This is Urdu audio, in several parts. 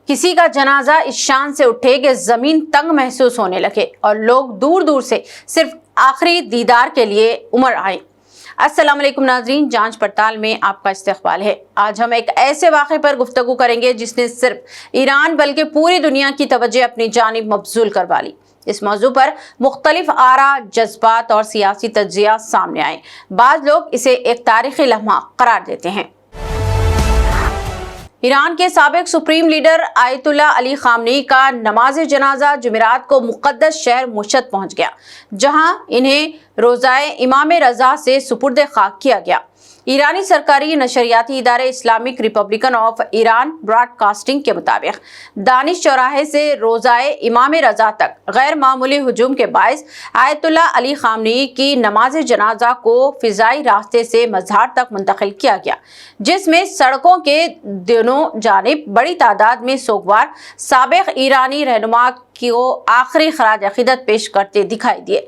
کسی کا جنازہ اس شان سے اٹھے کہ زمین تنگ محسوس ہونے لگے اور لوگ دور دور سے صرف آخری دیدار کے لیے امڑ آئے۔ السلام علیکم ناظرین، جانچ پڑتال میں آپ کا استقبال ہے۔ آج ہم ایک ایسے واقعے پر گفتگو کریں گے جس نے صرف ایران بلکہ پوری دنیا کی توجہ اپنی جانب مبذول کروا لی۔ اس موضوع پر مختلف آراء، جذبات اور سیاسی تجزیات سامنے آئے۔ بعض لوگ اسے ایک تاریخی لمحہ قرار دیتے ہیں۔ ایران کے سابق سپریم لیڈر آیت اللہ علی خامنئی کا نماز جنازہ جمعرات کو مقدس شہر مشہد پہنچ گیا، جہاں انہیں روضہ امام رضا سے سپرد خاک کیا گیا۔ ایرانی سرکاری نشریاتی ادارے Islamic republican of Iran broadcasting کے مطابق دانش چوراہے سے روضہ امام رضا تک غیر معمولی ہجوم کے باعث آیت اللہ علی خامنئی کی نماز جنازہ کو فضائی راستے سے مزار تک منتقل کیا گیا، جس میں سڑکوں کے دونوں جانب بڑی تعداد میں سوگوار سابق ایرانی رہنما کو آخری خراج عقیدت پیش کرتے دکھائی دیے۔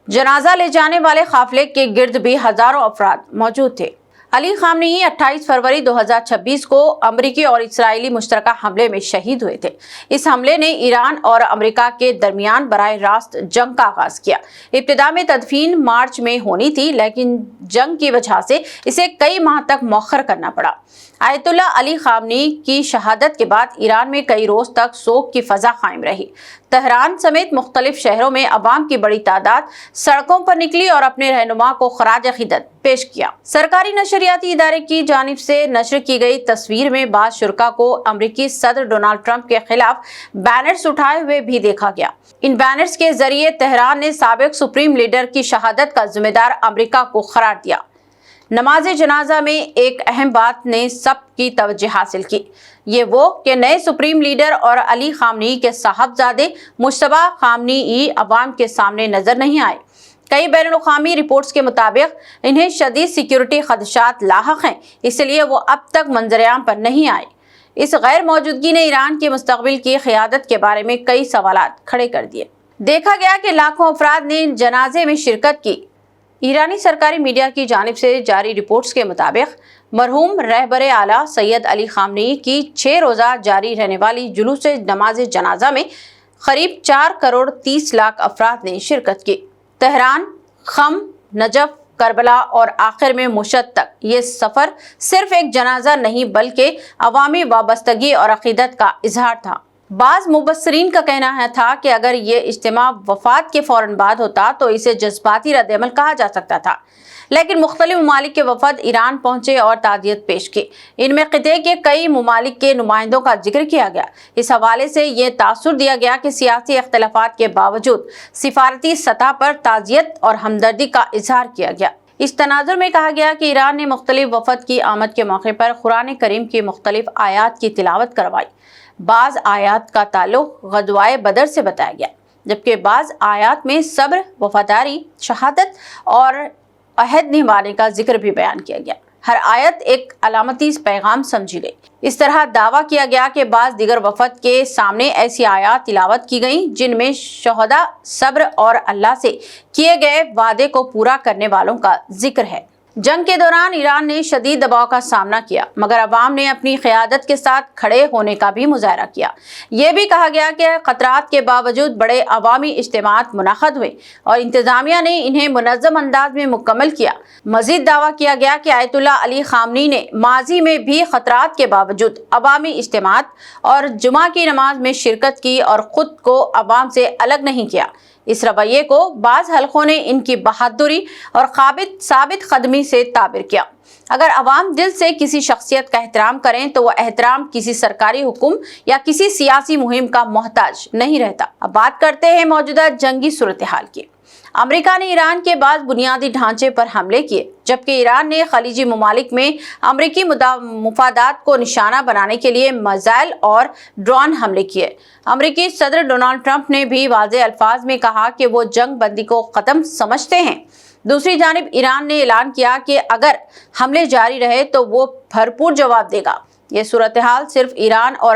جنازہ لے جانے والے قافلے کے گرد بھی ہزاروں افراد موجود تھے۔ علی خامنئی 28 فروری 2026 کو امریکی اور اسرائیلی مشترکہ حملے میں شہید ہوئے تھے۔ اس حملے نے ایران اور امریکہ کے درمیان براہ راست جنگ کا آغاز کیا۔ ابتدا میں تدفین مارچ میں ہونی تھی، لیکن جنگ کی وجہ سے اسے کئی ماہ تک مؤخر کرنا پڑا۔ آیت اللہ علی خامنئی کی شہادت کے بعد ایران میں کئی روز تک سوگ کی فضا قائم رہی۔ تہران سمیت مختلف شہروں میں عوام کی بڑی تعداد سڑکوں پر نکلی اور اپنے رہنما کو خراج عقیدت پیش کیا۔ سرکاری نشریاتی ادارے کی جانب سے نشر کی گئی تصویر میں بعض شرکاء کو امریکی صدر ڈونلڈ ٹرمپ کے خلاف بینرز اٹھائے ہوئے بھی دیکھا گیا۔ ان بینرز کے ذریعے تہران نے سابق سپریم لیڈر کی شہادت کا ذمہ دار امریکہ کو قرار دیا۔ نماز جنازہ میں ایک اہم بات نے سب کی توجہ حاصل کی، یہ وہ کہ نئے سپریم لیڈر اور علی خامنئی کے صاحبزادے مجتبی خامنئی عوام کے سامنے نظر نہیں آئے۔ کئی بین الاقوامی رپورٹس کے مطابق انہیں شدید سیکیورٹی خدشات لاحق ہیں، اس لیے وہ اب تک منظر عام پر نہیں آئے۔ اس غیر موجودگی نے ایران کے مستقبل کی قیادت کے بارے میں کئی سوالات کھڑے کر دیے۔ دیکھا گیا کہ لاکھوں افراد نے جنازے میں شرکت کی۔ ایرانی سرکاری میڈیا کی جانب سے جاری رپورٹس کے مطابق مرحوم رہبر اعلیٰ سید علی خامنئی کی 6 روزہ جاری رہنے والی جلوس نماز جنازہ میں قریب 4 کروڑ 30 لاکھ افراد نے شرکت کی۔ تہران، خم، نجف، کربلا اور آخر میں مشہد تک یہ سفر صرف ایک جنازہ نہیں بلکہ عوامی وابستگی اور عقیدت کا اظہار تھا۔ بعض مبصرین کا کہنا تھا کہ اگر یہ اجتماع وفات کے فوراً بعد ہوتا تو اسے جذباتی رد عمل کہا جا سکتا تھا، لیکن مختلف ممالک کے وفد ایران پہنچے اور تعزیت پیش کی۔ ان میں خطے کے کئی ممالک کے نمائندوں کا ذکر کیا گیا۔ اس حوالے سے یہ تاثر دیا گیا کہ سیاسی اختلافات کے باوجود سفارتی سطح پر تعزیت اور ہمدردی کا اظہار کیا گیا۔ اس تناظر میں کہا گیا کہ ایران نے مختلف وفد کی آمد کے موقع پر قرآن کریم کی مختلف آیات کی تلاوت کروائی۔ بعض آیات کا تعلق غزوہ بدر سے بتایا گیا، جبکہ بعض آیات میں صبر، وفاداری، شہادت اور عہد نبھانے کا ذکر بھی بیان کیا گیا۔ ہر آیت ایک علامتی پیغام سمجھی گئی۔ اس طرح دعویٰ کیا گیا کہ بعض دیگر وفد کے سامنے ایسی آیات تلاوت کی گئیں جن میں شہداء، صبر اور اللہ سے کیے گئے وعدے کو پورا کرنے والوں کا ذکر ہے۔ جنگ کے دوران ایران نے شدید دباؤ کا سامنا کیا، مگر عوام نے اپنی قیادت کے ساتھ کھڑے ہونے کا بھی مظاہرہ کیا۔ یہ بھی کہا گیا کہ خطرات کے باوجود بڑے عوامی اجتماعات منعقد ہوئے اور انتظامیہ نے انہیں منظم انداز میں مکمل کیا۔ مزید دعویٰ کیا گیا کہ آیت اللہ علی خامنئی نے ماضی میں بھی خطرات کے باوجود عوامی اجتماعات اور جمعہ کی نماز میں شرکت کی اور خود کو عوام سے الگ نہیں کیا۔ اس رویے کو بعض حلقوں نے ان کی بہادری اور ثابت قدمی سے تعبیر کیا۔ اگر عوام دل سے کسی شخصیت کا احترام کریں تو وہ احترام کسی سرکاری حکم یا کسی سیاسی مہم کا محتاج نہیں رہتا۔ اب بات کرتے ہیں موجودہ جنگی صورتحال کی۔ امریکہ نے ایران کے بعض بنیادی ڈھانچے پر حملے کیے، جبکہ ایران نے خلیجی ممالک میں امریکی مفادات کو نشانہ بنانے کے لیے میزائل اور ڈرون حملے کیے۔ امریکی صدر ڈونلڈ ٹرمپ نے بھی واضح الفاظ میں کہا کہ وہ جنگ بندی کو ختم سمجھتے ہیں۔ دوسری جانب ایران نے اعلان کیا کہ اگر حملے جاری رہے تو وہ بھرپور جواب دے گا۔ یہ صورتحال صرف ایران اور